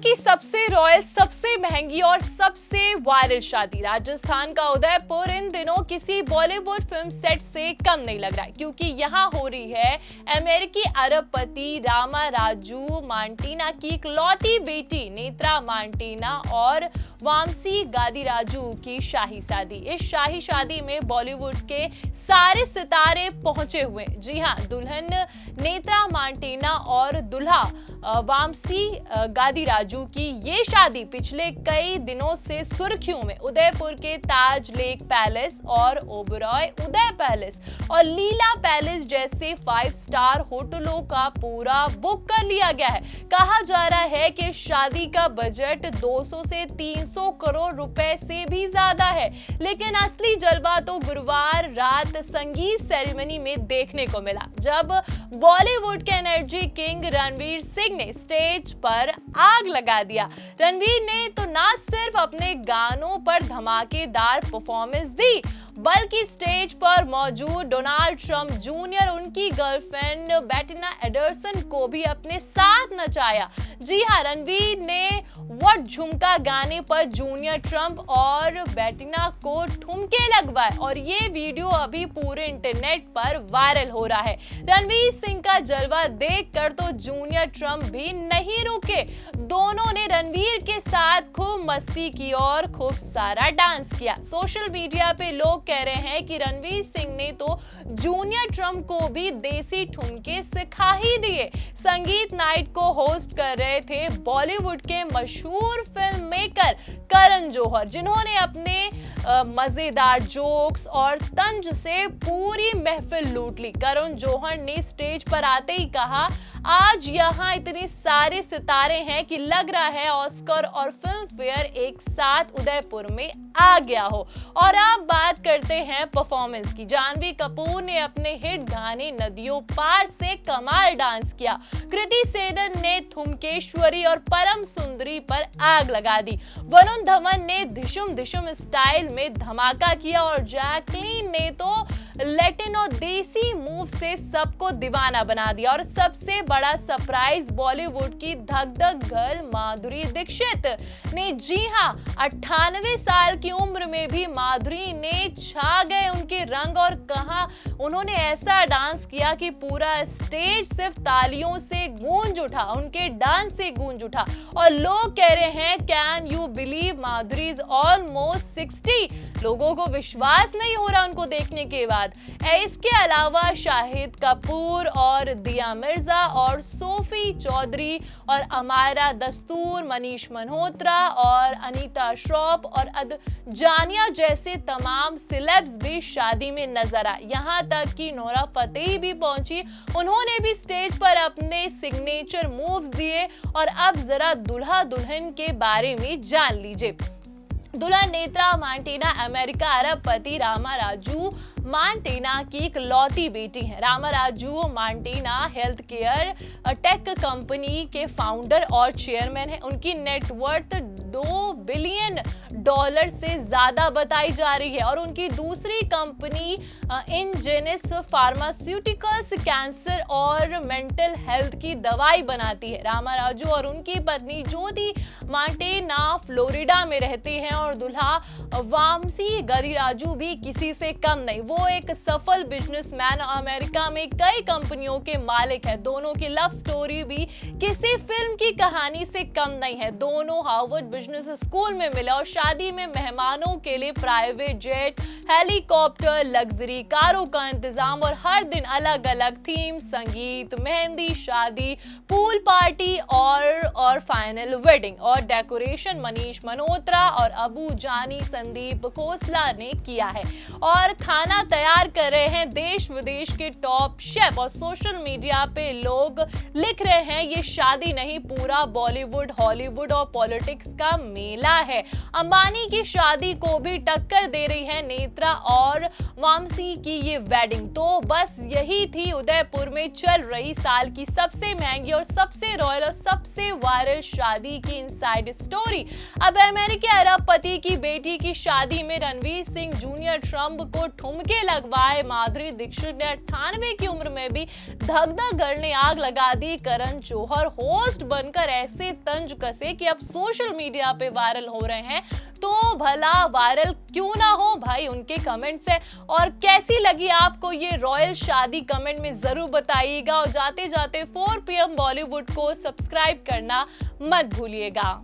की सबसे रॉयल, सबसे महंगी और सबसे वायरल शादी राजस्थान का उदयपुर इन दिनों किसी बॉलीवुड फिल्म सेट से कम नहीं लग रहा है, क्योंकि यहाँ हो रही है अमेरिकी अरबपति रामा राजू मांटीना की इकलौती बेटी नेत्रा मांटीना और वामसी गादीराजू की शाही शादी। इस शाही शादी में बॉलीवुड के सारे सितारे पहुंचे हुए। जी हाँ, दुल्हन नेत्रा मांटीना और दूल्हा वामसी गादीराजू की ये शादी पिछले कई दिनों से सुर्खियों में। उदयपुर के ताज लेक पैलेस और ओबरॉय उदय पैलेस और लीला पैलेस जैसे 5 स्टार होटलों का पूरा बुक कर लिया गया है। कहा जा रहा है कि शादी का बजट 200 से 300 करोड़ रुपए से भी ज्यादा है, लेकिन असली जलवा तो गुरुवार रात संगीत सेरेमनी में देखने को मिला, जब बॉलीवुड के एनर्जी किंग रणवीर सिंह ने स्टेज पर आग लगा दिया। रणवीर ने तो ना सिर्फ अपने गानों पर धमाकेदार परफॉर्मेंस दी, बल्कि स्टेज पर मौजूद डोनाल्ड ट्रंप जूनियर, उनकी गर्लफ्रेंड बेटिना एडरसन को भी अपने साथ नचाया। जी हां, रणवीर ने व्हाट झुमका गाने पर जूनियर ट्रंप और बेटिना को ठुमके लगवाए और ये वीडियो अभी पूरे इंटरनेट पर वायरल हो रहा है। रणवीर सिंह का जलवा देखकर तो जूनियर ट्रंप भी नहीं रुके। दोनों ने रणवीर के साथ खूब मस्ती की और खूब सारा डांस किया। सोशल मीडिया पे लोग कह रहे हैं कि रणवीर सिंह ने तो जूनियर ट्रंप को भी देसी ठुमके सिखा ही दिए। संगीत नाइट को होस्ट कर रहे थे बॉलीवुड के मशहूर फिल्म मेकर करण जौहर, जिन्होंने अपने मजेदार जोक्स और तंज से पूरी महफिल लूट ली। करण जौहर ने स्टेज पर आते ही कहा, आज यहाँ इतने सारे सितारे हैं कि लग रहा है ऑस्कर और फिल्म फेयर एक साथ उदयपुर में आ गया हो। और अब बात करते हैं परफॉर्मेंस की। जानवी कपूर ने अपने हिट गाने नदियों पार से कमाल डांस किया। कृति सेनन ने थुमकेश्वरी और परम सुंदरी पर आग लगा दी। वरुण धवन ने धिशुम धिशुम स्टाइल में धमाका किया और जैकलीन ने तो लैटिन और देसी मूव से सबको दीवाना बना दिया। और सबसे बड़ा सरप्राइज बॉलीवुड की धक धक गर्ल माधुरी दीक्षित ने, जी हां, 98 साल की उम्र में भी माधुरी ने छा गए उनके रंग और कहा उन्होंने ऐसा डांस किया कि पूरा स्टेज सिर्फ तालियों से गूंज उठा, उनके डांस से गूंज उठा। और लोग कह रहे हैं, can you believe Madhuri is almost 60। लोगों को विश्वास नहीं हो रहा उनको देखने के बाद। इसके अलावा शाहिद कपूर और दिया मिर्जा और सोफी चौधरी और अमायरा दस्तूर, मनीष मल्होत्रा और अनीता श्रॉफ और जानिया जैसे तमाम सिलेब्स भी शादी में नजर आए। यहाँ तक कि नोरा फतेही भी पहुंची। उन्होंने भी स्टेज पर अपने सिग्नेचर मूव्स दिए। और अब जरा दूल्हा दुल्हन के बारे में जान लीजिए। दुल्हन नेत्रा मांटीना अमेरिका अरबपति रामा राजू मांटीना की इकलौती बेटी है। Rama Raju Mantena health care tech company के फाउंडर और चेयरमैन है। उनकी नेटवर्थ $2 बिलियन से ज्यादा बताई जा रही है और उनकी दूसरी कंपनी इंजेनिस फार्मास्यूटिकल्स कैंसर और मेंटल हेल्थ की दवाई बनाती है। रामा राजू और उनकी पत्नी ज्योति मांटीना फ्लोरिडा में रहते हैं और दूल्हा वामसी गादीराजू भी किसी से कम नहीं। वो एक सफल बिजनेसमैन, अमेरिका में कई कंपनियों के मालिक है। दोनों की लव स्टोरी भी किसी फिल्म की कहानी से कम नहीं है। दोनों हार्वर्ड बिजनेस स्कूल में मिले और शादी में मेहमानों के लिए प्राइवेट जेट, हेलीकॉप्टर, लग्जरी कारों का इंतजाम और हर दिन अलग अलग थीम, संगीत, मेहंदी, शादी, पूल पार्टी और फाइनल वेडिंग और डेकोरेशन मनीष मल्होत्रा और अबू जानी संदीप खोसला ने किया है। और खाना तैयार कर रहे हैं देश विदेश के टॉप शेफ। और सोशल मीडिया पे लोग लिख रहे हैं, ये शादी नहीं, पूरा बॉलीवुड, हॉलीवुड और पॉलिटिक्स का का मेला है। अंबानी की शादी को भी टक्कर दे रही है नेत्रा और वामसी की ये वेडिंग। तो बस यही थी उदयपुर में चल रही साल की सबसे महंगी और सबसे रॉयल और सबसे वायरल शादी की इनसाइड स्टोरी। अब अमेरिकी अरबपति की बेटी की शादी में रणवीर सिंह जूनियर ट्रंप को ठुमके लगवाए। माधुरी दीक्षित ने 98 की उम्र में भी धक धक करने आग लगा दी। करण जौहर होस्ट बनकर ऐसे तंज कसे कि अब सोशल मीडिया पे वायरल हो रहे हैं। तो भला वायरल क्यों ना हो भाई, उनके कमेंट्स है। और कैसी लगी आपको ये रॉयल शादी, कमेंट में जरूर बताइएगा। और जाते जाते 4 PM बॉलीवुड को सब्सक्राइब करना मत भूलिएगा।